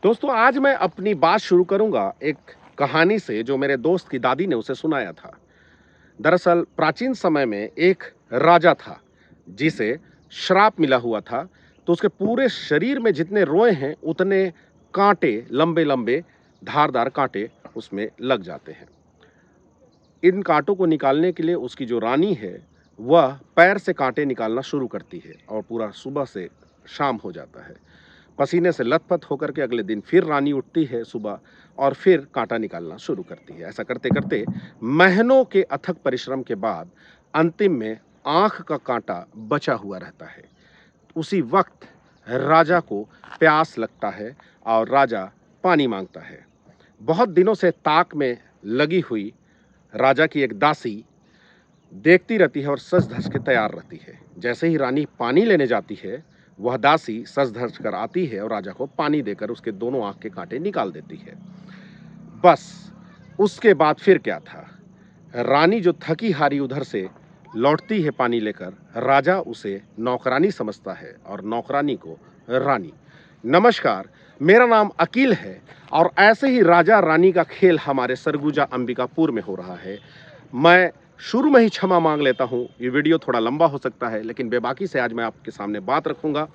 दोस्तों आज मैं अपनी बात शुरू करूंगा एक कहानी से जो मेरे दोस्त की दादी ने उसे सुनाया था। दरअसल प्राचीन समय में एक राजा था जिसे श्राप मिला हुआ था। तो उसके पूरे शरीर में जितने रोए हैं उतने कांटे लंबे लंबे धारदार कांटे उसमें लग जाते हैं। इन कांटों को निकालने के लिए उसकी जो रानी है वह पैर से कांटे निकालना शुरू करती है और पूरा सुबह से शाम हो जाता है। पसीने से लथपथ होकर के अगले दिन फिर रानी उठती है सुबह और फिर कांटा निकालना शुरू करती है। ऐसा करते करते महीनों के अथक परिश्रम के बाद अंतिम में आंख का कांटा बचा हुआ रहता है। उसी वक्त राजा को प्यास लगता है और राजा पानी मांगता है। बहुत दिनों से ताक में लगी हुई राजा की एक दासी देखती रहती है और सज धज के तैयार रहती है। जैसे ही रानी पानी लेने जाती है वह दासी सज धज कर आती है और राजा को पानी देकर उसके दोनों आंख के कांटे निकाल देती है। बस उसके बाद फिर क्या था, रानी जो थकी हारी उधर से लौटती है पानी लेकर, राजा उसे नौकरानी समझता है और नौकरानी को रानी। नमस्कार, मेरा नाम अकील है और ऐसे ही राजा रानी का खेल हमारे सरगुजा अंबिकापुर में हो रहा है। मैं शुरू में ही क्षमा मांग लेता हूं, ये वीडियो थोड़ा लंबा हो सकता है लेकिन बेबाकी से आज मैं आपके सामने बात रखूंगा।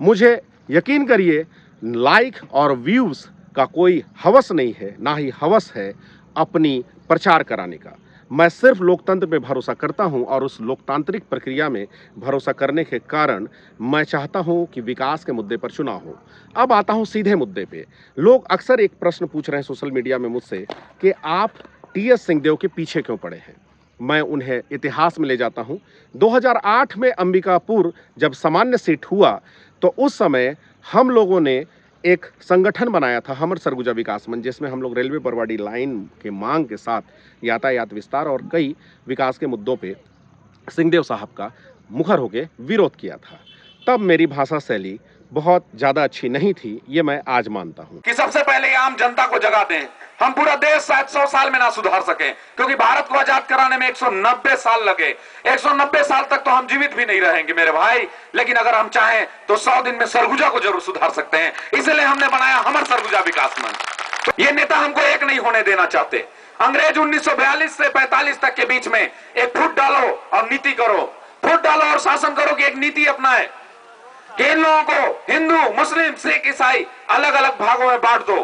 मुझे यकीन करिए लाइक और व्यूज का कोई हवस नहीं है, ना ही हवस है अपनी प्रचार कराने का। मैं सिर्फ लोकतंत्र पे भरोसा करता हूं और उस लोकतांत्रिक प्रक्रिया में भरोसा करने के कारण मैं चाहता हूं कि विकास के मुद्दे पर चुनाव हो। अब आता हूं सीधे मुद्दे पे। लोग अक्सर एक प्रश्न पूछ रहे हैं सोशल मीडिया में मुझसे कि आप टी.एस. सिंहदेव के पीछे क्यों पड़े हैं। मैं उन्हें इतिहास में ले जाता हूं। 2008 में अंबिकापुर जब सामान्य सीट हुआ तो उस समय हम लोगों ने एक संगठन बनाया था, हमर सरगुजा विकास मंच, जिसमें हम लोग रेलवे बरवाडी लाइन के मांग के साथ यातायात विस्तार और कई विकास के मुद्दों पे सिंहदेव साहब का मुखर होकर विरोध किया था। तब मेरी भाषा शैली बहुत ज्यादा अच्छी नहीं थी, ये मैं आज मानता हूं कि सबसे पहले आम जनता को जगा दें। हम पूरा देश शायद 100 साल में ना सुधार सके, क्योंकि भारत को आजाद कराने में 190 साल लगे। 190 साल तक तो हम जीवित भी नहीं रहेंगे मेरे भाई, लेकिन अगर हम चाहें तो 100 दिन में सरगुजा को जरूर सुधार सकते हैं। इसलिए हमने बनाया हमर सरगुजा विकास मंच। तो ये नेता हमको एक नहीं होने देना चाहते। अंग्रेज 1942 से 45 तक के बीच में एक फुट डालो और नीति करो, फुट डालो और शासन करो की एक नीति अपनाए कि इन लोगों को हिंदू, मुस्लिम, सिख, ईसाई अलग अलग भागों में बांट दो।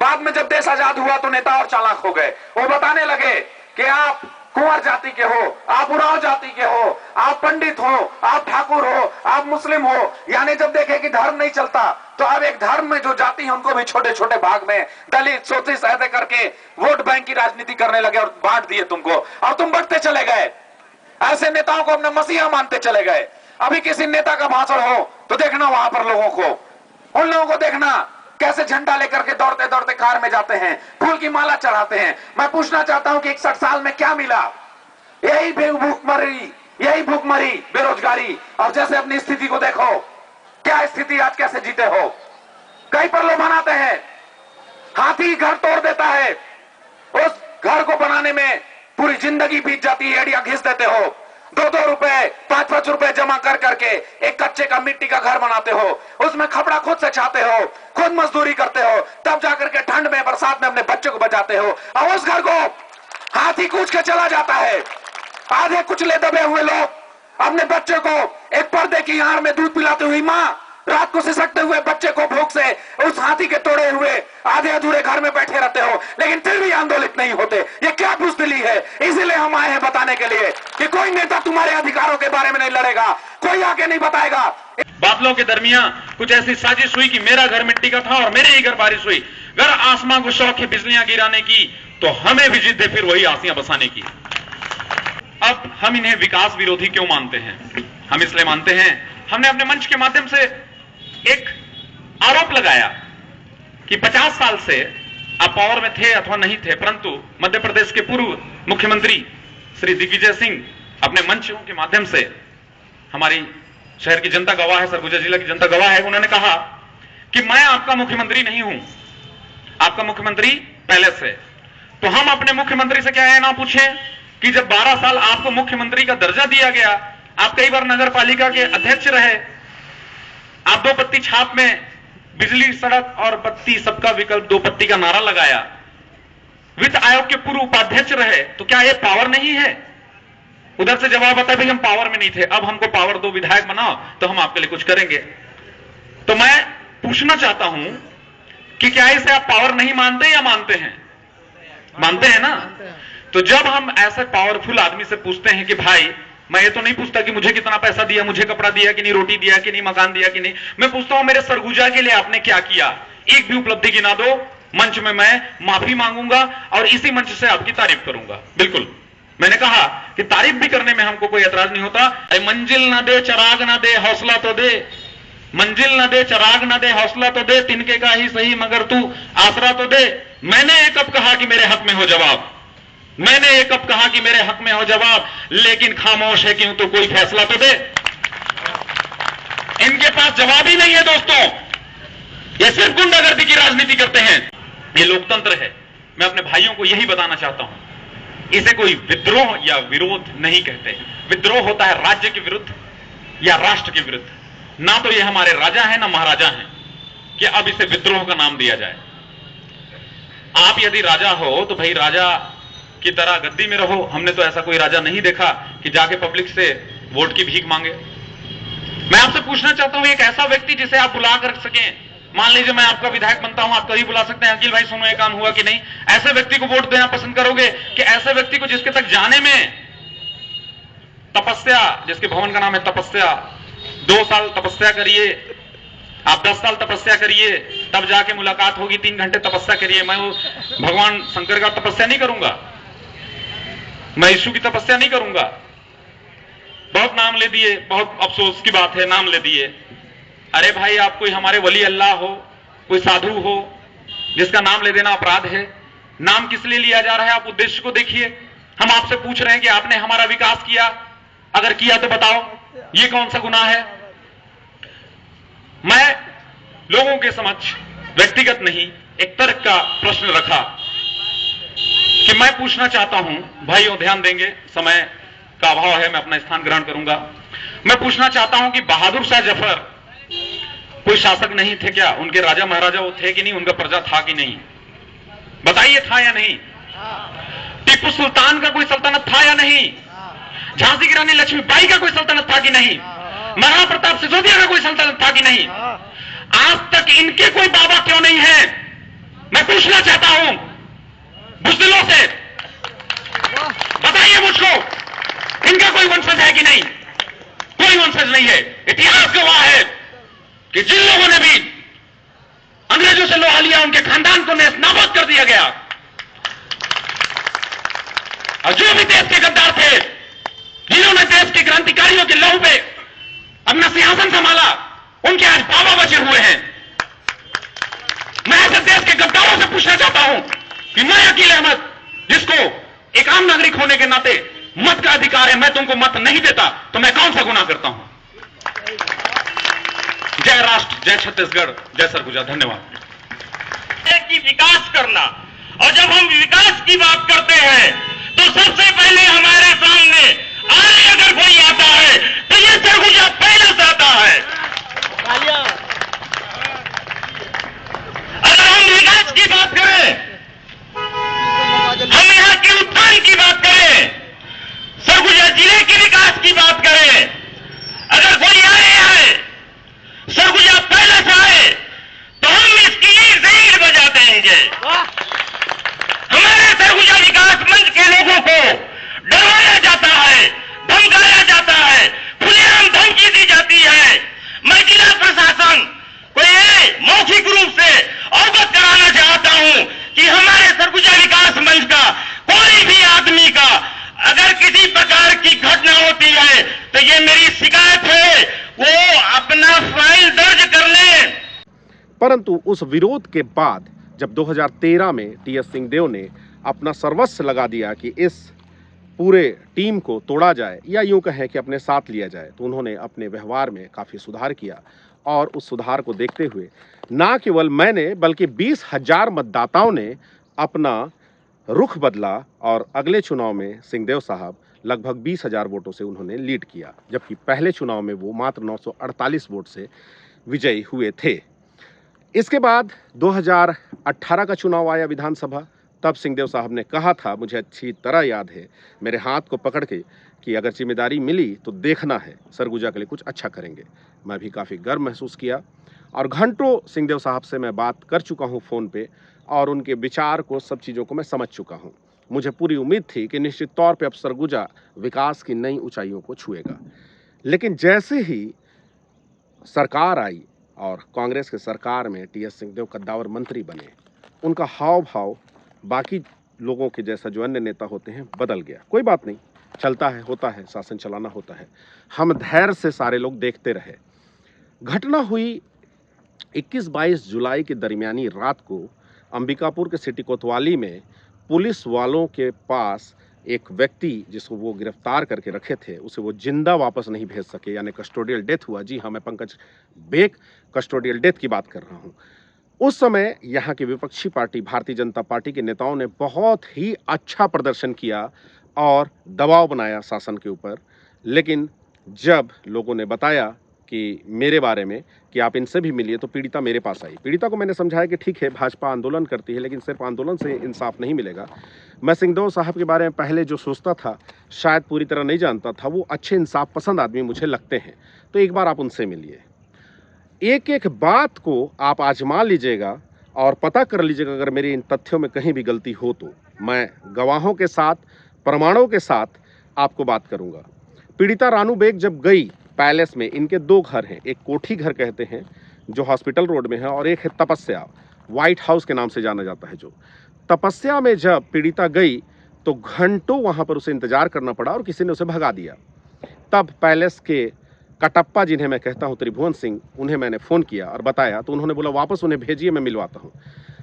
बाद में जब देश आजाद हुआ तो नेता और चालाक हो गए। वो बताने लगे कि आप कुंवर जाति के हो, आप उराव जाति के हो, आप पंडित हो, आप ठाकुर हो, आप मुस्लिम हो। यानी जब देखे कि धर्म नहीं चलता तो अब एक धर्म में जो जाति है उनको भी छोटे छोटे भाग में दलित, शोषित ऐसे करके वोट बैंक की राजनीति करने लगे और बांट दिए तुमको, और तुम बढ़ते चले गए। ऐसे नेताओं को अपना मसीहा मानते चले गए। अभी किसी नेता का भाषण हो तो देखना वहां पर लोगों को, उन लोगों को देखना कैसे झंडा लेकर के दौड़ते दौड़ते कार में जाते हैं, फूल की माला चढ़ाते हैं। मैं पूछना चाहता हूं कि 61 साल में क्या मिला? यही भूखमरी, बेरोजगारी। और जैसे अपनी स्थिति को देखो, क्या स्थिति आज, कैसे जीते हो? कई पर लोग बनाते हैं, हाथी घर तोड़ देता है, उस घर को बनाने में पूरी जिंदगी बीत जाती है, एड़िया घिस देते हो। 2-2 रुपए, 5-5 रुपए जमा कर करके एक कच्चे का मिट्टी का घर बनाते हो, उसमें खपड़ा खुद से छाते हो, खुद मजदूरी करते हो, तब जाकर के ठंड में, बरसात में अपने बच्चों को बचाते हो, और उस घर को हाथी कूच के चला जाता है। आधे कुचले दबे हुए लोग अपने बच्चे को एक पर्दे की आड़ में दूध पिलाती हुई माँ, रात को सिसकते हुए बच्चे को भूख से उस हाथी के तोड़े हुए आधे अधूरे घर में बैठे रहते हो, लेकिन फिर भी आंदोलित नहीं होते। ये क्या बुज़दिली है? इसीलिए हम आए हैं बताने के लिए कि कोई नेता तुम्हारे अधिकारों के बारे में नहीं लड़ेगा, कोई आके नहीं बताएगा। बादलों के दरमियान कुछ ऐसी साजिश हुई कि मेरा घर मिट्टी का था और मेरे ही घर बारिश हुई। अगर आसमां को शौक है बिजलियां गिराने की तो हमें भी जिद है फिर वही आसियां बसाने की। अब हम इन्हें विकास विरोधी क्यों मानते हैं? हम इसलिए मानते हैं, हमने अपने मंच के माध्यम से एक आरोप लगाया कि 50 साल से आप पावर में थे अथवा नहीं थे, परंतु मध्य प्रदेश के पूर्व मुख्यमंत्री श्री दिग्विजय सिंह अपने मंचों के माध्यम से, हमारी शहर की जनता गवाह है, सरगुजा जिला की जनता गवाह है, उन्होंने कहा कि मैं आपका मुख्यमंत्री नहीं हूं, आपका मुख्यमंत्री पहले से। तो हम अपने मुख्यमंत्री से क्या है ना पूछें कि जब 12 साल आपको मुख्यमंत्री का दर्जा दिया गया, आप कई बार नगर पालिका के अध्यक्ष रहे, आप 2 पत्ती छाप में बिजली, सड़क और बत्ती सबका विकल्प 2 पत्ती का नारा लगाया, वित्त आयोग के पूर्व उपाध्यक्ष रहे, तो क्या ये पावर नहीं है? उधर से जवाब आता है भाई हम पावर में नहीं थे, अब हमको पावर दो, विधायक बनाओ तो हम आपके लिए कुछ करेंगे। तो मैं पूछना चाहता हूं कि क्या इसे आप पावर नहीं मानते या मानते हैं? मानते हैं ना? तो जब हम ऐसे पावरफुल आदमी से पूछते हैं कि भाई, मैं ये तो नहीं पूछता कि मुझे कितना पैसा दिया, मुझे कपड़ा दिया कि नहीं, रोटी दिया कि नहीं, मकान दिया कि नहीं, मैं पूछता हूं मेरे सरगुजा के लिए आपने क्या किया, एक भी उपलब्धि गिना दो, मंच में मैं माफी मांगूंगा और इसी मंच से आपकी तारीफ करूंगा। बिल्कुल, मैंने कहा कि तारीफ भी करने में हमको कोई एतराज नहीं होता। मंजिल ना दे चिराग ना दे हौसला तो दे, मंजिल ना दे चिराग ना दे हौसला तो दे, तिनके का ही सही मगर तू आसरा तो दे। मैंने एक कब कहा कि मेरे हक में हो जवाब, मैंने एक कब कहा कि मेरे हक में हो जवाब, लेकिन खामोश है क्यों, तो कोई फैसला तो दे। इनके पास जवाब ही नहीं है दोस्तों, ये सिर्फ गुंडागर्दी की राजनीति करते हैं। ये लोकतंत्र है। मैं अपने भाइयों को यही बताना चाहता हूं, इसे कोई विद्रोह या विरोध नहीं कहते। विद्रोह होता है राज्य के विरुद्ध या राष्ट्र के विरुद्ध। ना तो ये हमारे राजा हैं ना महाराजा हैं कि अब इसे विद्रोह का नाम दिया जाए। आप यदि राजा हो तो भाई राजा की तरह गद्दी में रहो। हमने तो ऐसा कोई राजा नहीं देखा कि जाके पब्लिक से वोट की भीख मांगे। मैं आपसे पूछना चाहता हूं, एक ऐसा व्यक्ति जिसे आप बुला कर सकें, मान लीजिए मैं आपका विधायक बनता हूं, आप कभी बुला सकते हैं, अखिल भाई सुनो ये काम हुआ कि नहीं, ऐसे व्यक्ति को वोट देना पसंद करोगे कि ऐसे व्यक्ति को जिसके तक जाने में तपस्या, जिसके भवन का नाम है तपस्या, 2 साल तपस्या करिए, आप 10 साल तपस्या करिए, तब जाके मुलाकात होगी, 3 घंटे तपस्या करिए। मैं वो भगवान शंकर का तपस्या नहीं करूंगा, मैं यीशु की तपस्या नहीं करूंगा। बहुत नाम ले दिए, बहुत अफसोस की बात है, नाम ले दिए। अरे भाई, आप कोई हमारे वली अल्लाह हो, कोई साधु हो जिसका नाम ले देना अपराध है। नाम किस लिए लिया जा रहा है, आप उद्देश्य को देखिए। हम आपसे पूछ रहे हैं कि आपने हमारा विकास किया, अगर किया तो बताओ, ये कौन सा गुनाह है? मैं लोगों के समक्ष व्यक्तिगत नहीं, एक तर्क का प्रश्न रखा कि मैं पूछना चाहता हूं, भाइयों ध्यान देंगे, समय का अभाव है, मैं अपना स्थान ग्रहण करूंगा। मैं पूछना चाहता हूं कि बहादुर शाह जफर कोई शासक नहीं थे क्या? उनके राजा महाराजा वो थे कि नहीं? उनका प्रजा था कि नहीं? बताइए, था या नहीं? टीपू सुल्तान का कोई सल्तनत था या नहीं? झांसी की रानी लक्ष्मीबाई का कोई सल्तनत था कि नहीं? महाराणा प्रताप सिसोदिया का कोई सल्तनत था कि नहीं? आज तक इनके कोई बाबा क्यों नहीं है? मैं पूछना चाहता हूं बुज़दिलों से, बताइए मुझको, इनका कोई वंशज है कि नहीं? कोई वंशज नहीं है। इतिहास गवाह है कि जिन लोगों ने भी अंग्रेजों से लोहा लिया, उनके खानदान को नेस्तनाबूद कर दिया गया, और जो भी देश के गद्दार थे, जिन्होंने देश के क्रांतिकारियों के लहू पे अपना सिंहासन संभाला, उनके आज बाबा बचे हुए हैं। मैं ऐसे देश के गद्दारों से पूछना चाहता हूं कि मैं अकील अहमद, जिसको एक आम नागरिक होने के नाते मत का अधिकार है, मैं तुमको मत नहीं देता, तो मैं कौन सा गुनाह करता हूं? जय राष्ट्र, जय छत्तीसगढ़, जय सरगुजा। धन्यवाद। की विकास करना, और जब हम विकास की बात करते हैं तो सबसे पहले हमारे सामने आगे अगर कोई आता है तो ये सरगुजा पहले से आता है। अगर हम विकास की बात करें, हम यहां के उत्थान की बात करें, सरगुजा जिले के विकास की बात करें, अगर कोई आए सरगुजा पहले से आए तो हम इसकी ज़ीर बजा देंगे। हमारे सरगुजा विकास मंच के लोगों को डराया जाता है, धमकाया जाता है, खुलेआम धमकी दी जाती है। मैं जिला प्रशासन को ये मौखिक रूप से अवगत कराना चाहता हूं कि हमारे सरगुजा विकास मंच का कोई भी आदमी का अगर किसी प्रकार की घटना होती है तो ये मेरी शिकायत है, वो अपना फाइल दर्ज कर ले। परंतु उस विरोध के बाद जब 2013 में टी.एस. सिंहदेव ने अपना सर्वस्व लगा दिया कि इस पूरे टीम को तोड़ा जाए या यूं कहें कि अपने साथ लिया जाए, तो उन्होंने अपने व्यवहार में काफ़ी सुधार किया। और उस सुधार को देखते हुए ना केवल मैंने बल्कि 20,000 मतदाताओं ने अपना रुख बदला और अगले चुनाव में सिंहदेव साहब लगभग 20,000 वोटों से उन्होंने लीड किया, जबकि पहले चुनाव में वो मात्र 948 वोट से विजयी हुए थे। इसके बाद 2018 का चुनाव आया विधानसभा। तब सिंहदेव साहब ने कहा था, मुझे अच्छी तरह याद है, मेरे हाथ को पकड़ के कि अगर जिम्मेदारी मिली तो देखना है, सरगुजा के लिए कुछ अच्छा करेंगे। मैं भी काफ़ी गर्व महसूस किया और घंटों सिंहदेव साहब से मैं बात कर चुका हूँ फ़ोन पे और उनके विचार को, सब चीज़ों को मैं समझ चुका हूँ। मुझे पूरी उम्मीद थी कि निश्चित तौर पे अब सरगुजा विकास की नई ऊंचाइयों को छुएगा। लेकिन जैसे ही सरकार आई और कांग्रेस की सरकार में टीएस सिंहदेव कद्दावर मंत्री बने, उनका हाव भाव बाकी लोगों के जैसा जो अन्य नेता होते हैं बदल गया। कोई बात नहीं, चलता है, होता है, शासन चलाना होता है। हम धैर्य से सारे लोग देखते रहे। घटना हुई 21-22 जुलाई की दरमियानी रात को अंबिकापुर के सिटी कोतवाली में पुलिस वालों के पास एक व्यक्ति जिसको वो गिरफ्तार करके रखे थे, उसे वो जिंदा वापस नहीं भेज सके, यानी कस्टोडियल डेथ हुआ। जी हाँ, मैं पंकज बेक कस्टोडियल डेथ की बात कर रहा हूँ। उस समय यहाँ की विपक्षी पार्टी भारतीय जनता पार्टी के नेताओं ने बहुत ही अच्छा प्रदर्शन किया और दबाव बनाया शासन के ऊपर। लेकिन जब लोगों ने बताया कि मेरे बारे में कि आप इनसे भी मिलिए, तो पीड़िता मेरे पास आई। पीड़िता को मैंने समझाया कि ठीक है, भाजपा आंदोलन करती है, लेकिन सिर्फ आंदोलन से इंसाफ नहीं मिलेगा। मैं सिंहदेव साहब के बारे में पहले जो सोचता था, शायद पूरी तरह नहीं जानता था। वो अच्छे इंसाफ पसंद आदमी मुझे लगते हैं, तो एक बार आप उनसे मिलिए। एक एक बात को आप आजमा लीजिएगा और पता कर लीजिएगा। अगर मेरी इन तथ्यों में कहीं भी गलती हो तो मैं गवाहों के साथ, प्रमाणों के साथ आपको बात करूंगा। पीड़िता रानू बेग जब गई पैलेस में, इनके 2 घर हैं, एक कोठी घर कहते हैं जो हॉस्पिटल रोड में है और एक है तपस्या, व्हाइट हाउस के नाम से जाना जाता है। जो तपस्या में जब पीड़िता गई तो घंटों वहां पर उसे इंतजार करना पड़ा और किसी ने उसे भगा दिया। तब पैलेस के कटप्पा, जिन्हें मैं कहता हूं त्रिभुवन सिंह, उन्हें मैंने फ़ोन किया और बताया, तो उन्होंने बोला वापस उन्हें भेजिए, मैं मिलवाता हूं।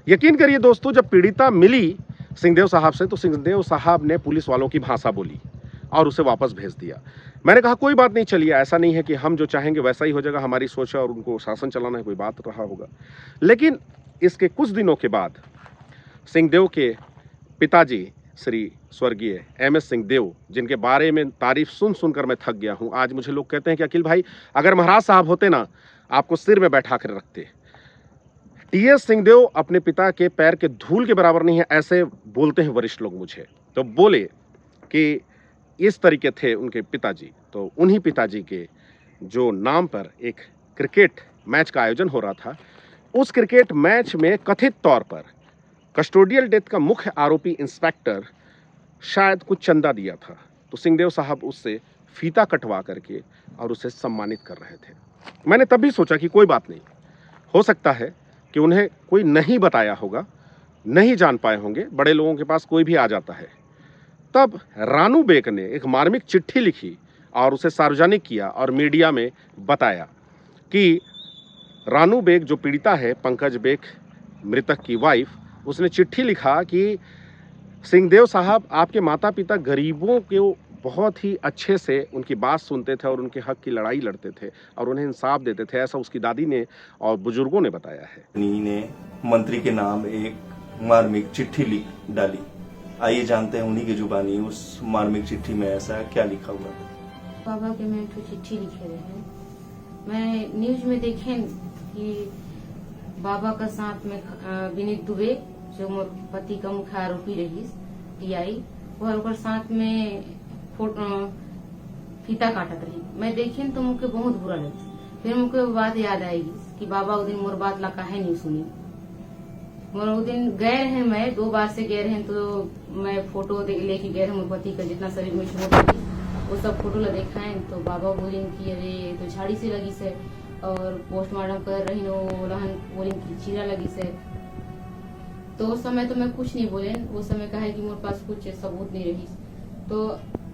यकीन करिए दोस्तों, जब पीड़िता मिली सिंहदेव साहब से, तो सिंहदेव साहब ने पुलिस वालों की भाषा बोली और उसे वापस भेज दिया। मैंने कहा कोई बात नहीं, चलिए, ऐसा नहीं है कि हम जो चाहेंगे वैसा ही हो जाएगा, हमारी सोच है और उनको शासन चलाना है, कोई बात रहा होगा। लेकिन इसके कुछ दिनों के बाद सिंहदेव के पिताजी श्री स्वर्गीय MS सिंहदेव, जिनके बारे में तारीफ सुन सुनकर मैं थक गया हूं। आज मुझे लोग कहते हैं कि अखिल भाई, अगर महाराज साहब होते ना, आपको सिर में बैठा कर रखते। टीएस सिंहदेव अपने पिता के पैर के धूल के बराबर नहीं है, ऐसे बोलते हैं वरिष्ठ लोग मुझे। तो बोले कि इस तरीके थे उनके पिताजी। तो उन्हीं पिताजी के जो नाम पर एक क्रिकेट मैच का आयोजन हो रहा था, उस क्रिकेट मैच में कथित तौर पर कस्टोडियल डेथ का मुख्य आरोपी इंस्पेक्टर शायद कुछ चंदा दिया था। तो सिंहदेव साहब उससे फीता कटवा करके और उसे सम्मानित कर रहे थे। मैंने तब भी सोचा कि कोई बात नहीं, हो सकता है कि उन्हें कोई नहीं बताया होगा, नहीं जान पाए होंगे, बड़े लोगों के पास कोई भी आ जाता है। तब रानू बेग ने एक मार्मिक चिट्ठी लिखी और उसे सार्वजनिक किया और मीडिया में बताया कि रानू बेग जो पीड़िता है, पंकज बेग मृतक की वाइफ, उसने चिट्ठी लिखा कि सिंहदेव साहब, आपके माता पिता गरीबों को बहुत ही अच्छे से उनकी बात सुनते थे और उनके हक की लड़ाई लड़ते थे और उन्हें इंसाफ देते थे, ऐसा उसकी दादी ने और बुजुर्गों ने बताया है। पत्नी ने मंत्री के नाम एक मार्मिक चिट्ठी लिख डाली। आइए जानते हैं उन्हीं की जुबानी उस मार्मिक चिट्ठी में ऐसा क्या लिखा हुआ है। बाबा के में एक चिट्ठी लिखे रहे। मैं न्यूज में देखे कि बाबा का साथ में विनीत दुबे, जो मोर पति का मुख्य आरोपी रही TI, वह साथ में फीता काटत रही। मैं देखी तो मुझे बहुत बुरा लगी। फिर मुझे वो बात याद आएगी कि बाबा उस दिन मोर बात ला काहे नहीं सुनी। मोर उस दिन गए रहे, मैं 2 बार से गए रहे, तो मैं फोटो लेके गए रहे मोर पति का, जितना शरीर में चोट लगी वो सब फोटो ला देखा है। तो बाबा बोलिन कि अरे तो झाड़ी से लगी से, और पोस्टमार्टम कर रही बोलिन की चीरा लगी से। तो उस समय तो मैं कुछ नहीं बोले, उस समय कहा कि मेरे पास कुछ सबूत नहीं रही। तो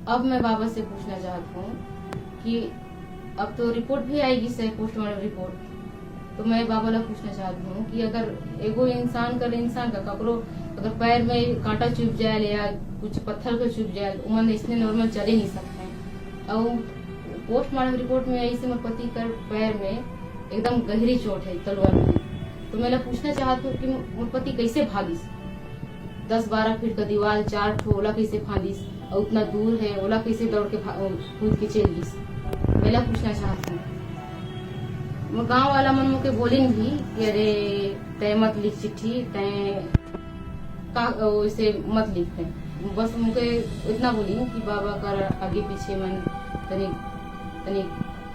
अब मैं बाबा से पूछना चाहती हूँ कि अब तो रिपोर्ट भी आएगी से, पोस्टमार्टम रिपोर्ट। तो मैं बाबा ला पूछना चाहती हूँ कि अगर एगो इंसान का ककरो अगर पैर में कांटा चुभ जाए या कुछ पत्थर का चुभ जाए, उमन इसने नॉर्मल चल ही नहीं सकते। और पोस्टमार्टम रिपोर्ट में ऐसे मेरे पति कर पैर में एकदम गहरी चोट है, तलवार में। तो मैं पूछना चाहती हूँ कि मेरे पति कैसे भागिस, 10-12 फीट का दीवार, 4 ठो ओला कैसे फांदिस, और उतना दूर है ओला कैसे दौड़ के कूद के चल गिस। मैं पूछना चाहती हूँ। गांव वाला मन मुके बोलिन भी कि अरे तय मत लिख चिट्ठी, तय का वैसे मत लिख है। बस मुके इतना बोली कि बाबा कर आगे पीछे मन तनिक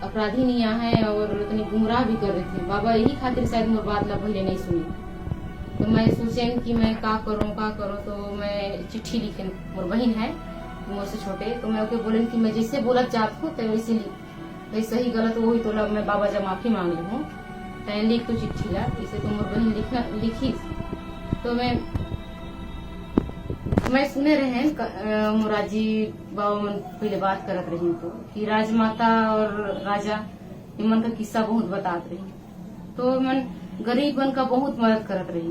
अपराधी नहीं है और तनिक गुमराह भी कर रहे थे। बाबा यही खातिर शायद मोर बात ला पहले नहीं सुनी। तो मैं सोचेन कि मैं का करूं तो मैं चिट्ठी लिखे। मोर बहन है मुझसे छोटे, तो मैं ओके बोलेन कि मैं जैसे बोलत जात हूँ तो वैसे लिख, सही गलत वही तो मैं बाबा जब माफी मांग ली हूँ तय लिख तो चिट्ठी ला। इसे तो मोर बहन लिखी। तो मैं सुने रहे मोराजी बाबा मन पहले बात करत रही तो कि राजमाता और राजा इमन का किस्सा बहुत बतात रही। तो मन गरीब मन का बहुत मदद करत रही।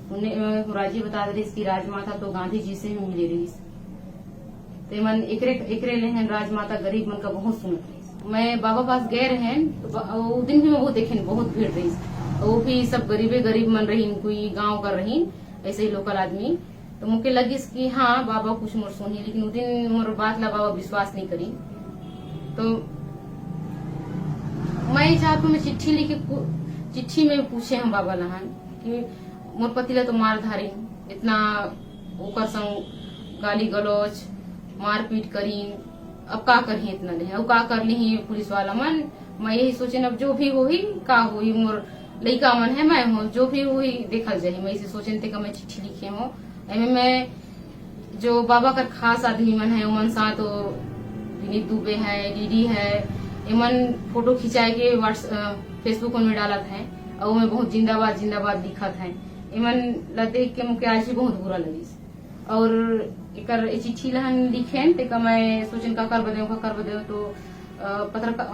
उन्हें मोराजी बतात रही कि राजमाता तो गांधी जी से भी मिले रही। तो मन एकरे लेहन राजमाता गरीब मन का बहुत सुनत रही। मैं बाबा पास गए रहे तो दिन भी मैं बहुत देखे बहुत भीड़ रही। वो भी सब गरीब मन रही, कोई गाँव कर रही ऐसे ही लोकल आदमी। तो मुझे लगी कि हाँ बाबा कुछ मोर सुनी, लेकिन उस दिन मोर बात ला बाबा विश्वास नहीं करी। तो मैं चाहती हूँ मैं चिट्ठी लिखे, चिट्ठी में पूछे हम बाबा लहान कि मोर पति ला तो मार धारी, इतना ओकर संग गाली गलौज मारपीट करी, अब का करी इतना ले, अब का कर ली पुलिस वाला मन। मैं यही सोचे अब जो भी होही का होही, मोर लड़का मन है मैं हूँ, जो भी हुई देखल जाये। मैं इसे सोचने थे मैं चिट्ठी लिखे हूँ। मैं जो बाबा का खास आदमी मन है उमन सा तो विनीत दुबे है, डीडी है, इमन फोटो खिंचाए के फेसबुक में डालत है और मैं बहुत जिंदाबाद जिंदाबाद दिखत है। इमन ला देख के मुझे आज भी बहुत बुरा लगी। और एकर चिट्ठी लहन लिखे तो मैं सोचन का कर बदे तो पत्रकार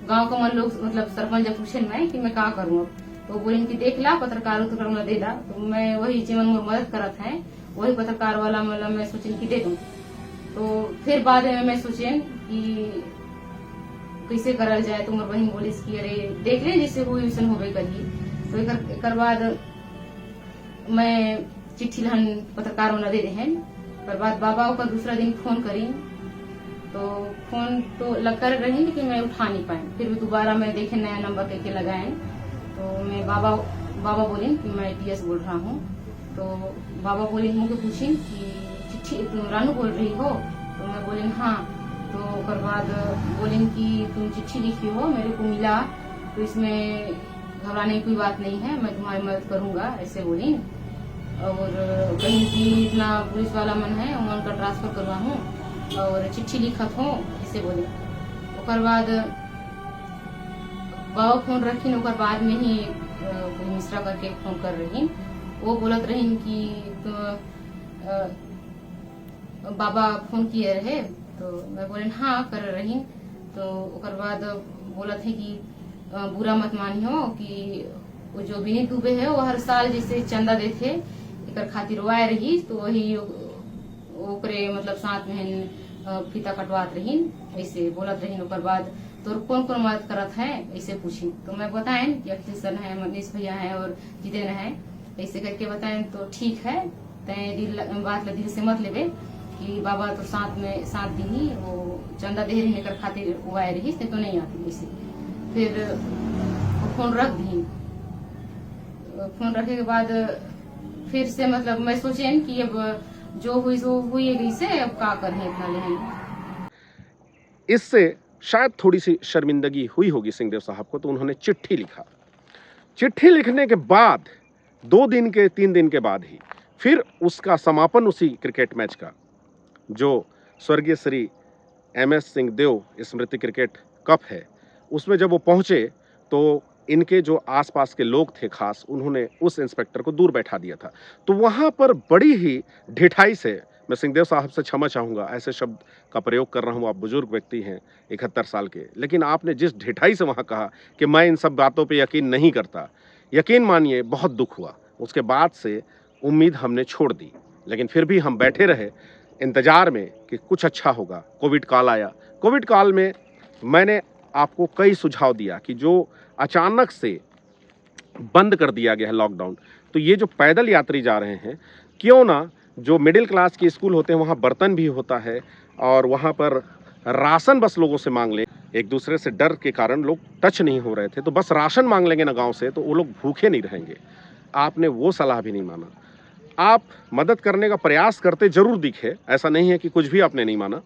गांव का मन लोग मतलब सरपंच जब पूछे मैं कि मैं का करूँ, तो बोले कि देख ला पत्रकार उतर दे दा। तो मैं वही जीवन में मदद करत है वही पत्रकार वाला मतलब मैं सोचें कि दे दूं। तो फिर बाद में मैं सोचें कि कैसे करल जाए। तो मोर बहन बोली कि अरे देख ले जिससे हुई वैसे होबे करिए। तो एकर बाद मैं चिट्ठी लहन पत्रकार वाला दे देहन। पर बाद बाबा का दूसरा दिन फोन करी तो फोन तो लग कर रही लेकिन मैं उठा नहीं पाई। फिर भी दोबारा मैं देखे नया नंबर करके लगाए तो मैं बाबा बोले कि मैं टीएस बोल रहा हूँ। तो बाबा बोले मुझे पूछी कि चिट्ठी तुम रानू बोल रही हो? तो मैं बोले हाँ। तो उसके बाद बोले कि तुम चिट्ठी लिखी हो मेरे को मिला, तो इसमें घबराने की कोई बात नहीं है, मैं तुम्हारी मदद करूंगा ऐसे बोली। और कहीं की इतना पुलिस वाला मन है उनका ट्रांसफर करवा हूँ और चिट्ठी लिखत हूँ ऐसे बोले। उसके बाद बाबा फोन रखी, ओकर बाद में ही कोई मिश्रा करके फोन कर रही। वो बोलत रही कि बाबा फोन किए रहे। तो मैं बोले हाँ कर रही। तो ओकर बाद बोलत है कि बुरा मत मानी हो कि वो जो विनीत दुबे है वो हर साल जैसे चंदा देते एकर खातिर वाय रही, तो वही ओकरे मतलब साथ में फीता कटवात रही ऐसे बोलत रही। ओकर बाद तो कौन कौन मदद करत है ऐसे पूछी। तो मैं बताएं कि अखिल सर है, मनीष भैया है और जितेंद्र है ऐसे करके बताएं। तो ठीक है तय बात दिल से मत लेवे कि बाबा तो साथ दी ही वो चंदा दे रही कर खातिर वो आए रही तो नहीं आती ऐसे। फिर फोन रख दी। फोन रखे के बाद फिर से मतलब मैं सोचे कि अब जो हुई सो हुई ऐसे अब का करें इतना लेने। इससे शायद थोड़ी सी शर्मिंदगी हुई होगी सिंहदेव साहब को, तो उन्होंने चिट्ठी लिखा। चिट्ठी लिखने के बाद 2 दिन के 3 दिन के बाद ही फिर उसका समापन उसी क्रिकेट मैच का जो स्वर्गीय श्री MS सिंहदेव स्मृति क्रिकेट कप है उसमें जब वो पहुंचे तो इनके जो आसपास के लोग थे खास, उन्होंने उस इंस्पेक्टर को दूर बैठा दिया था। तो वहां पर बड़ी ही ढिठाई से, मैं सिंहदेव साहब से क्षमा चाहूंगा ऐसे शब्द का प्रयोग कर रहा हूं, आप बुजुर्ग व्यक्ति हैं 71 साल के, लेकिन आपने जिस ढिठाई से वहां कहा कि मैं इन सब बातों पे यकीन नहीं करता, यकीन मानिए बहुत दुख हुआ। उसके बाद से उम्मीद हमने छोड़ दी, लेकिन फिर भी हम बैठे रहे इंतजार में कि कुछ अच्छा होगा। कोविड काल आया। कोविड काल में मैंने आपको कई सुझाव दिया कि जो अचानक से बंद कर दिया गया है लॉकडाउन, तो ये जो पैदल यात्री जा रहे हैं, क्यों ना जो मिडिल क्लास के स्कूल होते हैं वहाँ बर्तन भी होता है और वहाँ पर राशन बस लोगों से मांग लें। एक दूसरे से डर के कारण लोग टच नहीं हो रहे थे, तो बस राशन मांग लेंगे ना गांव से तो वो लोग भूखे नहीं रहेंगे। आपने वो सलाह भी नहीं माना। आप मदद करने का प्रयास करते जरूर दिखे, ऐसा नहीं है कि कुछ भी आपने नहीं माना,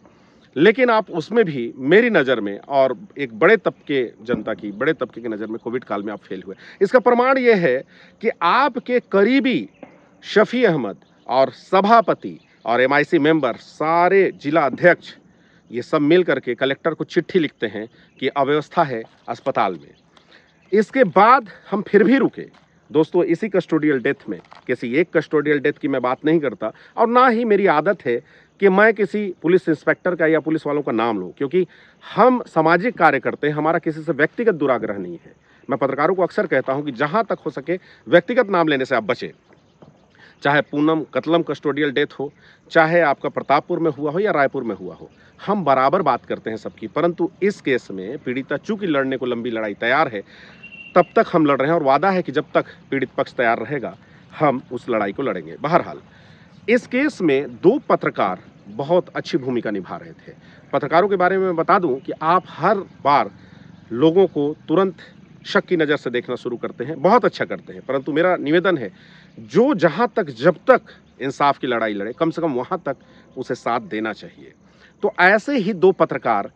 लेकिन आप उसमें भी मेरी नज़र में और एक बड़े तबके जनता की, बड़े तबके की नज़र में कोविड काल में आप फेल हुए। इसका प्रमाण ये है कि आपके करीबी शफी अहमद और सभापति और MIC मेंबर, सारे जिला अध्यक्ष, ये सब मिल करके कलेक्टर को चिट्ठी लिखते हैं कि अव्यवस्था है अस्पताल में। इसके बाद हम फिर भी रुके। दोस्तों, इसी कस्टोडियल डेथ में, किसी एक कस्टोडियल डेथ की मैं बात नहीं करता और ना ही मेरी आदत है कि मैं किसी पुलिस इंस्पेक्टर का या पुलिस वालों का नाम लूं, क्योंकि हम सामाजिक कार्य करते हैं, हमारा किसी से व्यक्तिगत दुराग्रह नहीं है। मैं पत्रकारों को अक्सर कहता हूं कि जहां तक हो सके व्यक्तिगत नाम लेने से आप बचें। चाहे पूनम कतलम कस्टोडियल डेथ हो, चाहे आपका प्रतापपुर में हुआ हो या रायपुर में हुआ हो, हम बराबर बात करते हैं सबकी। परंतु इस केस में पीड़िता चूंकि लड़ने को लंबी लड़ाई तैयार है, तब तक हम लड़ रहे हैं और वादा है कि जब तक पीड़ित पक्ष तैयार रहेगा हम उस लड़ाई को लड़ेंगे। बहरहाल, इस केस में 2 पत्रकार बहुत अच्छी भूमिका निभा रहे थे। पत्रकारों के बारे में मैं बता दूं कि आप हर बार लोगों को तुरंत शक की नज़र से देखना शुरू करते हैं, बहुत अच्छा करते हैं, परंतु मेरा निवेदन है, जो जहां तक जब तक इंसाफ की लड़ाई लड़े, कम से कम वहां तक उसे साथ देना चाहिए। तो ऐसे ही 2 पत्रकार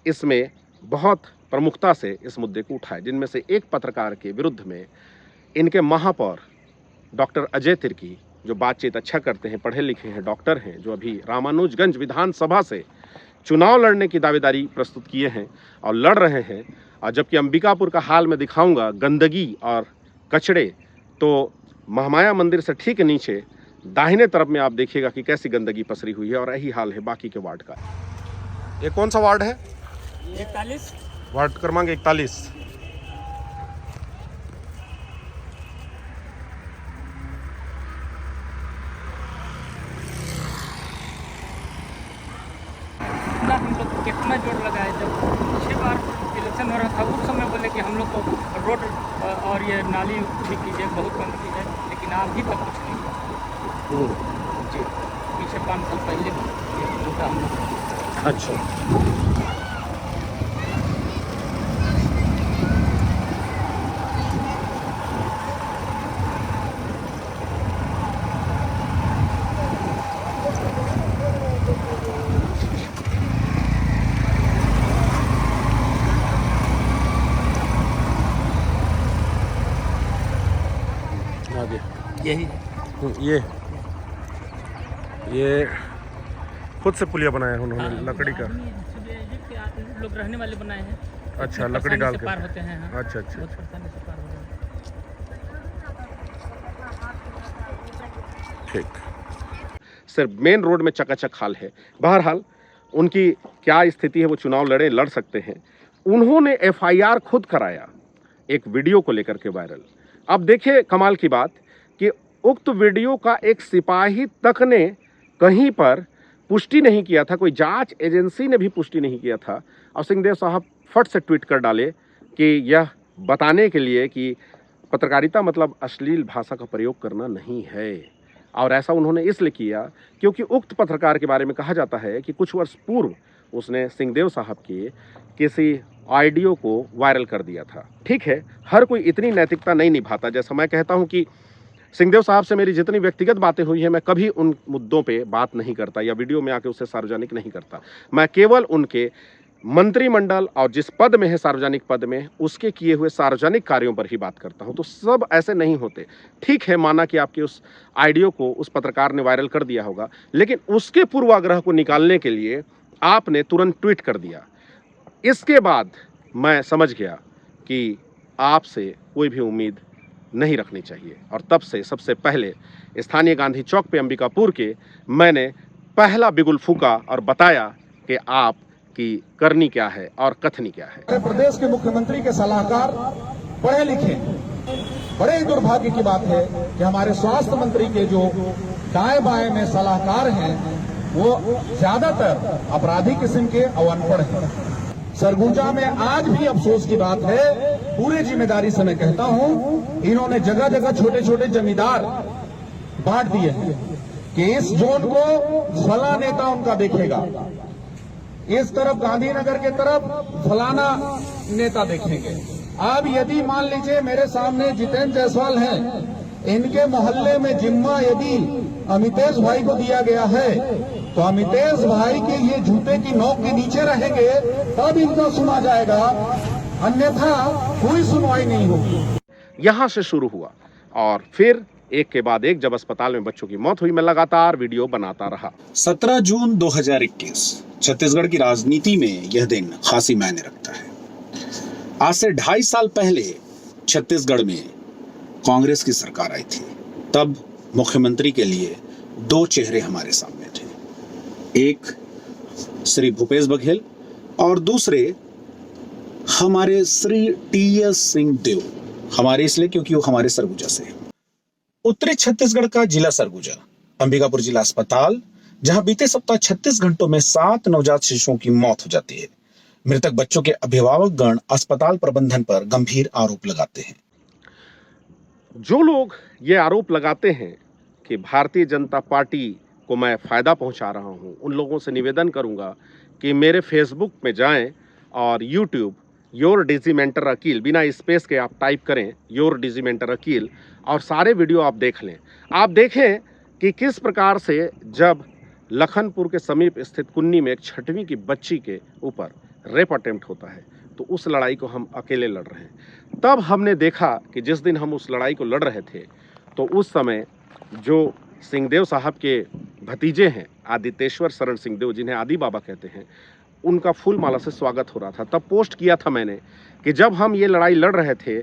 इसमें बहुत प्रमुखता से इस मुद्दे को उठाए, जिनमें से एक पत्रकार के विरुद्ध में इनके महापौर डॉक्टर अजय तिर्की, जो बातचीत अच्छा करते हैं, पढ़े लिखे हैं, डॉक्टर हैं, जो अभी रामानुजगंज विधानसभा से चुनाव लड़ने की दावेदारी प्रस्तुत किए हैं और लड़ रहे हैं। और जबकि अंबिकापुर का हाल मैं दिखाऊंगा, गंदगी और कचड़े, तो महामाया मंदिर से ठीक नीचे दाहिने तरफ में आप देखिएगा कि कैसी गंदगी पसरी हुई है, और यही हाल है बाकी के वार्ड का। ये कौन सा वार्ड है? 41 वार्ड क्रमांक 41। ना हम लोग को कितना जोर लगाए। जब 6 बार इलेक्शन हो रहा था उस समय बोले कि हम लोग को रोड और ये नाली ठीक कीजिए, बहुत गंदगी है, लेकिन अभी तक कुछ नहीं हुआ। जी, पीछे 5 साल पहले ये मुद्दा हम लोग। अच्छा, आगे यही ये खुद से पुलिया बनाया है उन्होंने, लकड़ी का। लोग रहने वाले बनाए हैं। अच्छा, लकड़ी डाल के पार होते हैं। हाँ। अच्छा अच्छा, बहुत परेशानी से पार हो रहे हैं। ठीक। सिर्फ मेन रोड में चकाचक हाल है। बहरहाल, उनकी क्या स्थिति है, वो चुनाव लड़ सकते हैं। उन्होंने FIR खुद कराया एक वीडियो को लेकर के वायरल। अब देखिए कमाल की बात कि उक्त वीडियो का एक सिपाही तक ने कहीं पर पुष्टि नहीं किया था, कोई जांच एजेंसी ने भी पुष्टि नहीं किया था, और सिंहदेव साहब फट से ट्वीट कर डाले कि यह बताने के लिए कि पत्रकारिता मतलब अश्लील भाषा का प्रयोग करना नहीं है। और ऐसा उन्होंने इसलिए किया क्योंकि उक्त पत्रकार के बारे में कहा जाता है कि कुछ वर्ष पूर्व उसने सिंहदेव साहब के किसी ऑडियो को वायरल कर दिया था। ठीक है, हर कोई इतनी नैतिकता नहीं निभाता। जैसा मैं कहता हूं कि सिंहदेव साहब से मेरी जितनी व्यक्तिगत बातें हुई हैं, मैं कभी उन मुद्दों पे बात नहीं करता या वीडियो में आके उसे सार्वजनिक नहीं करता। मैं केवल उनके मंत्रिमंडल और जिस पद में है, सार्वजनिक पद में, उसके किए हुए सार्वजनिक कार्यों पर ही बात करता हूं। तो सब ऐसे नहीं होते। ठीक है, माना कि आपके उस ऑडियो को उस पत्रकार ने वायरल कर दिया होगा, लेकिन उसके पूर्वाग्रह को निकालने के लिए आपने तुरंत ट्वीट कर दिया। इसके बाद मैं समझ गया कि आपसे कोई भी उम्मीद नहीं रखनी चाहिए, और तब से सबसे पहले स्थानीय गांधी चौक पे अंबिकापुर के मैंने पहला बिगुल फूका और बताया कि आप की करनी क्या है और कथनी क्या है। प्रदेश के मुख्यमंत्री के सलाहकार पढ़े लिखे, बड़े दुर्भाग्य की बात है कि हमारे स्वास्थ्य मंत्री के जो दाएं बाएं में सलाहकार हैं वो ज्यादातर अपराधी किस्म के और अनपढ़ हैं। सरगुजा में आज भी अफसोस की बात है, पूरी जिम्मेदारी से मैं कहता हूं, इन्होंने जगह जगह छोटे छोटे जमींदार बांट दिए हैं कि इस जोन को फला नेता उनका देखेगा, इस तरफ गांधीनगर के तरफ फलाना नेता देखेंगे। अब यदि मान लीजिए मेरे सामने जितेंद्र जायसवाल हैं, इनके मोहल्ले में जिम्मा यदि अमितेश भाई को दिया गया है, तो अमितेश भाई के ये जूते की नोक के नीचे रहेंगे तब इनका सुना जाएगा, अन्यथा कोई सुनवाई नहीं होगी। यहां से शुरू हुआ और फिर एक के बाद एक जब अस्पताल में बच्चों की मौत हुई, मैं लगातार वीडियो बनाता रहा। 17 जून 2021 छत्तीसगढ़ की राजनीति में यह दिन खासी मायने रखता है। आज से 2.5 साल पहले छत्तीसगढ़ में कांग्रेस की सरकार आई थी। तब मुख्यमंत्री के लिए 2 चेहरे हमारे सामने थे, एक श्री भूपेश बघेल और दूसरे हमारे श्री टी.एस. सिंहदेव। हमारे इसलिए क्योंकि वो हमारे सरगुजा से हैं। उत्तरी छत्तीसगढ़ का जिला सरगुजा, अंबिकापुर जिला अस्पताल, जहां बीते सप्ताह 36 घंटों में 7 नवजात शिशुओं की मौत हो जाती है। मृतक बच्चों के अभिभावक गण अस्पताल प्रबंधन पर गंभीर आरोप लगाते हैं। जो लोग ये आरोप लगाते हैं कि भारतीय जनता पार्टी को मैं फायदा पहुंचा रहा हूं, उन लोगों से निवेदन करूंगा कि मेरे फेसबुक में जाएं और यूट्यूब योर डिजीमेंटर अकील, बिना स्पेस के आप टाइप करें योर डिजीमेंटर अकील और सारे वीडियो आप देख लें। आप देखें कि किस प्रकार से जब लखनपुर के समीप स्थित कुन्नी में एक 6वीं की बच्ची के ऊपर रेप अटेम्प्ट होता है, तो उस लड़ाई को हम अकेले लड़ रहे हैं। तब हमने देखा कि जिस दिन हम उस लड़ाई को लड़ रहे थे, तो उस समय जो सिंहदेव साहब के भतीजे हैं, आदितेश्वर शरण सिंहदेव, जिन्हें आदि बाबा कहते हैं, उनका फूल माला से स्वागत हो रहा था। तब पोस्ट किया था मैंने कि जब हम ये लड़ाई लड़ रहे थे,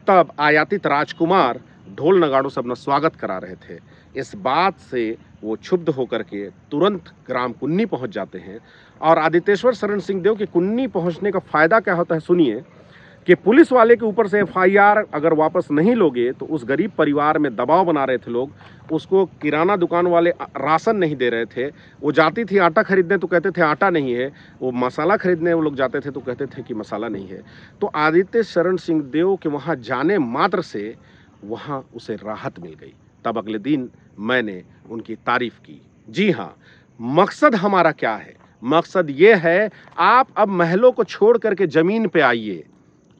तब आयातित राजकुमार ढोल नगाड़ों से अपना स्वागत करा रहे थे। इस बात से वो क्षुब्ध होकर के तुरंत ग्राम कुन्नी पहुंच जाते हैं। और आदितेश्वर शरण सिंहदेव के कुन्नी पहुंचने का फायदा क्या होता है, सुनिए कि पुलिस वाले के ऊपर से एफआईआर अगर वापस नहीं लोगे, तो उस गरीब परिवार में दबाव बना रहे थे लोग। उसको किराना दुकान वाले राशन नहीं दे रहे थे। वो जाती थी आटा खरीदने तो कहते थे आटा नहीं है, वो मसाला खरीदने वो लोग जाते थे तो कहते थे कि मसाला नहीं है। तो आदित्य शरण सिंहदेव के वहाँ जाने मात्र से वहाँ उसे राहत मिल गई। तब अगले दिन मैंने उनकी तारीफ की। जी हाँ, मकसद हमारा क्या है? मकसद ये है, आप अब महलों को छोड़ करके जमीन पे आइए।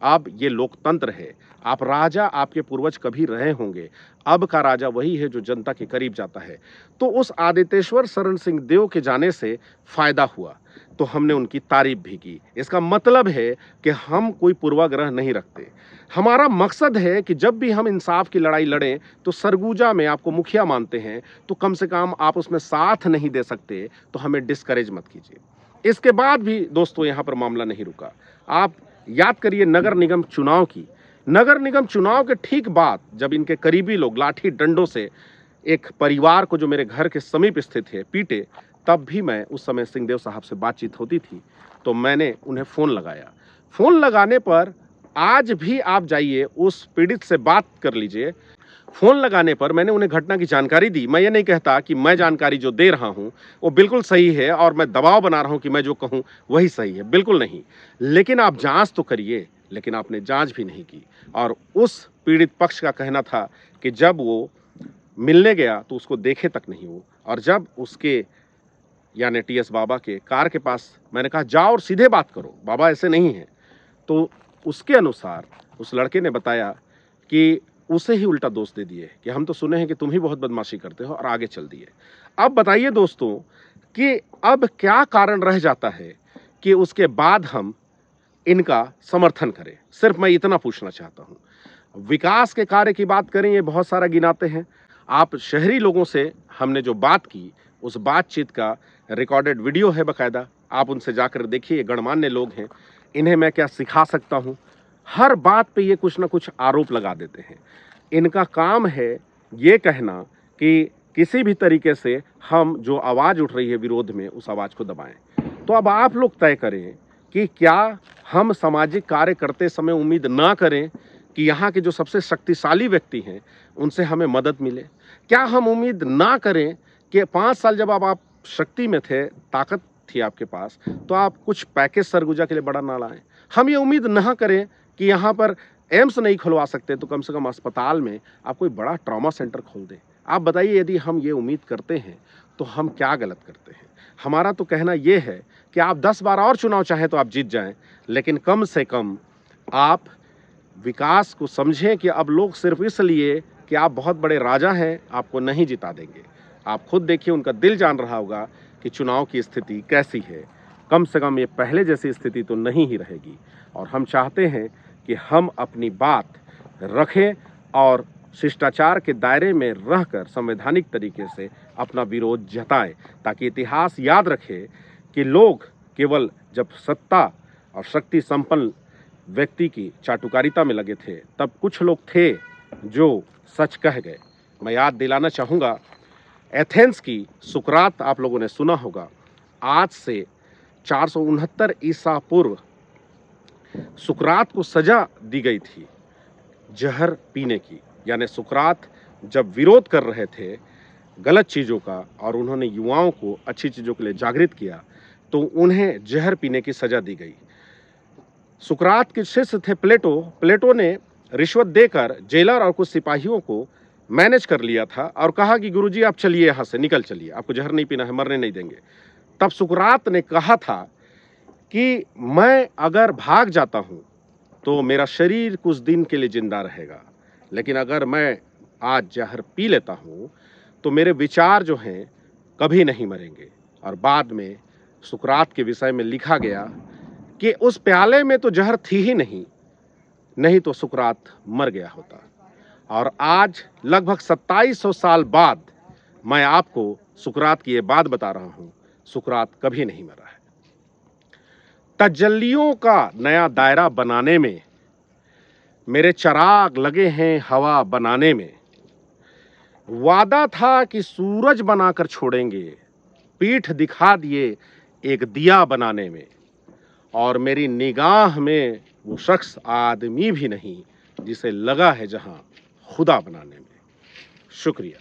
अब ये लोकतंत्र है। आप राजा आपके पूर्वज कभी रहे होंगे, अब का राजा वही है जो जनता के करीब जाता है। तो उस आदितेश्वर शरण सिंहदेव के जाने से फायदा हुआ, तो हमने उनकी तारीफ भी की। इसका मतलब है कि हम कोई पूर्वाग्रह नहीं रखते। हमारा मकसद है कि जब भी हम इंसाफ की लड़ाई लड़ें, तो सरगुजा में आपको मुखिया मानते हैं, तो कम से कम आप उसमें साथ नहीं दे सकते तो हमें डिस्करेज मत कीजिए। इसके बाद भी दोस्तों यहाँ पर मामला नहीं रुका। आप याद करिए नगर निगम चुनाव की। नगर निगम चुनाव के ठीक बाद जब इनके करीबी लोग लाठी डंडों से एक परिवार को जो मेरे घर के समीप स्थित है पीटे, तब भी मैं उस समय सिंहदेव साहब से बातचीत होती थी, तो मैंने उन्हें फ़ोन लगाया। फ़ोन लगाने पर आज भी आप जाइए उस पीड़ित से बात कर लीजिए। फ़ोन लगाने पर मैंने उन्हें घटना की जानकारी दी। मैं ये नहीं कहता कि मैं जानकारी जो दे रहा हूँ वो बिल्कुल सही है और मैं दबाव बना रहा हूँ कि मैं जो कहूँ वही सही है, बिल्कुल नहीं। लेकिन आप जांच तो करिए। लेकिन आपने जांच भी नहीं की। और उस पीड़ित पक्ष का कहना था कि जब वो मिलने गया तो उसको देखे तक नहीं वो, और जब उसके यानी टी.एस. बाबा के कार के पास मैंने कहा जाओ और सीधे बात करो, बाबा ऐसे नहीं है, तो उसके अनुसार उस लड़के ने बताया कि उसे ही उल्टा दोष दे दिए कि हम तो सुने हैं कि तुम ही बहुत बदमाशी करते हो, और आगे चल दिए। अब बताइए दोस्तों कि अब क्या कारण रह जाता है कि उसके बाद हम इनका समर्थन करें। सिर्फ मैं इतना पूछना चाहता हूं। विकास के कार्य की बात करें, ये बहुत सारा गिनाते हैं। आप शहरी लोगों से हमने जो बात की, उस बातचीत का रिकॉर्डेड वीडियो है बकायदा, आप उनसे जाकर देखिए। ये गणमान्य लोग हैं, इन्हें मैं क्या सिखा सकता हूं? हर बात पे ये कुछ ना कुछ आरोप लगा देते हैं। इनका काम है ये कहना कि किसी भी तरीके से हम जो आवाज़ उठ रही है विरोध में, उस आवाज़ को दबाएं। तो अब आप लोग तय करें कि क्या हम सामाजिक कार्य करते समय उम्मीद ना करें कि यहाँ के जो सबसे शक्तिशाली व्यक्ति हैं उनसे हमें मदद मिले? क्या हम उम्मीद ना करें कि 5 साल जब आप शक्ति में थे, ताकत थी आपके पास, तो आप कुछ पैकेज सरगुजा के लिए बड़ा ना लाएं? हम ये उम्मीद ना करें कि यहाँ पर एम्स नहीं खुलवा सकते तो कम से कम अस्पताल में आप कोई बड़ा ट्रॉमा सेंटर खोल दें। आप बताइए, यदि हम ये उम्मीद करते हैं तो हम क्या गलत करते हैं? हमारा तो कहना ये है कि आप 10 बार और चुनाव चाहें तो आप जीत जाएं, लेकिन कम से कम आप विकास को समझें कि अब लोग सिर्फ इसलिए कि आप बहुत बड़े राजा हैं आपको नहीं जिता देंगे। आप खुद देखिए, उनका दिल जान रहा होगा कि चुनाव की स्थिति कैसी है। कम से कम ये पहले जैसी स्थिति तो नहीं ही रहेगी, और हम चाहते हैं कि हम अपनी बात रखें और शिष्टाचार के दायरे में रहकर संवैधानिक तरीके से अपना विरोध जताएं, ताकि इतिहास याद रखे कि लोग केवल जब सत्ता और शक्ति संपन्न व्यक्ति की चाटुकारिता में लगे थे, तब कुछ लोग थे जो सच कह गए। मैं याद दिलाना चाहूँगा, एथेंस की सुकरात आप लोगों ने सुना होगा। आज से 469 ईसा पूर्व सुकरात को सजा दी गई थी जहर पीने की। यानी सुकरात जब विरोध कर रहे थे गलत चीज़ों का और उन्होंने युवाओं को अच्छी चीज़ों के लिए जागृत किया, तो उन्हें जहर पीने की सजा दी गई। सुकरात के शिष्य थे प्लेटो। प्लेटो ने रिश्वत देकर जेलर और कुछ सिपाहियों को मैनेज कर लिया था और कहा कि गुरुजी आप चलिए, यहाँ से निकल चलिए, आपको जहर नहीं पीना है, मरने नहीं देंगे। तब सुकरात ने कहा था कि मैं अगर भाग जाता हूँ तो मेरा शरीर कुछ दिन के लिए जिंदा रहेगा, लेकिन अगर मैं आज जहर पी लेता हूँ तो मेरे विचार जो हैं कभी नहीं मरेंगे। और बाद में सुकरात के विषय में लिखा गया कि उस प्याले में तो जहर थी ही नहीं तो सुकरात मर गया होता। और आज लगभग 2700 साल बाद मैं आपको सुकरात की ये बात बता रहा हूँ, सुकरात कभी नहीं मरा है। तजल्लियों का नया दायरा बनाने में मेरे चिराग लगे हैं हवा बनाने में। वादा था कि सूरज बनाकर छोड़ेंगे, पीठ दिखा दिए एक दिया बनाने में। और मेरी निगाह में वो शख्स आदमी भी नहीं जिसे लगा है जहां खुदा बनाने में। शुक्रिया।